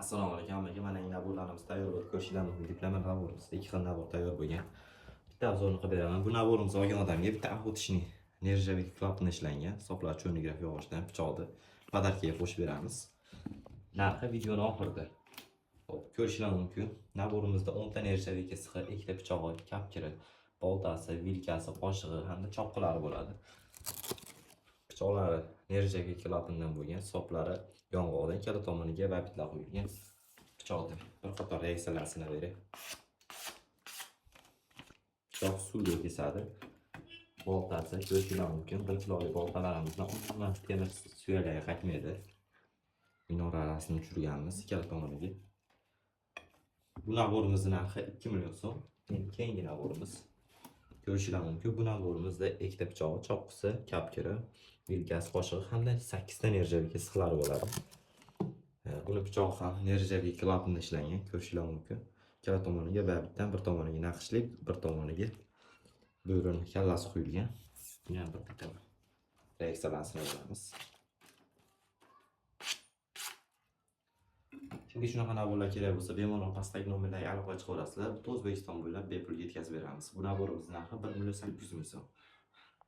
Assalomu alaykum hammaga. Mana endi naborlarimiz tayyor bo'lib ko'rishinglar mumkin. Diploma naborimizda ikki xil nabor tayyor bo'lgan. Bitta obzorni qilib beraman. Bu naborimizni olgan odamga bitta охоточный nержавейка klapani ishlangan, hisoblar cho'nigраф yog'ochdan pichoqni podarkaga qo'shib beramiz. Narxi videoni oxirida. Xo'p, ko'rishinglar mumkin. Naborimizda 10 ta nержавейка sixi, ikkita pichog'i, kapkiri, boltasi, vilkasi, qoshig'i hamda chopqilari bo'ladi. Pichoqlari nержавейка klapanidan bo'lgan, hisoblari yong'oqdan ikkala tomoniga va bitlar qo'yilgan. Pichoqni bir qator reaksiyalarni sinab beray. Pichoq suvga kesadi. Boltasi ko'rishinglar mumkin. 1 kilolik boltalarimizdan umuman temir suyalarga qaytmaydi. Minorasini tushirganmiz ikkala tomoniga. Bu naborimizning narxi 2 million so'm. Endi keyingi naborimiz. Ko'rishinglar mumkin. Bu naborimizda ikkita pichog'i, chopqisi, kapkiri, vilkasi, qoshiq hamda 8 ta nержавейка sixlari bo'ladi. Buni pichoq ham nержавейка klapanda ishlangan, ko'rishinglar mumkin. Ikkala tomoniga va bitdan bir tomoniga naqshlik, bir tomoniga bo'rini kallasi quyilgan. Yana bir bitta reaksiyalarni sinab olamiz. Kimga shunaqa naborlar kerak bo'lsa, bemalol pastdagi nomerlarga aloqa qila olasizlar. Butun O'zbekiston bo'ylab bepul yetkazib beramiz. Bu naborimizning narxi 1 million 800 ming so'm.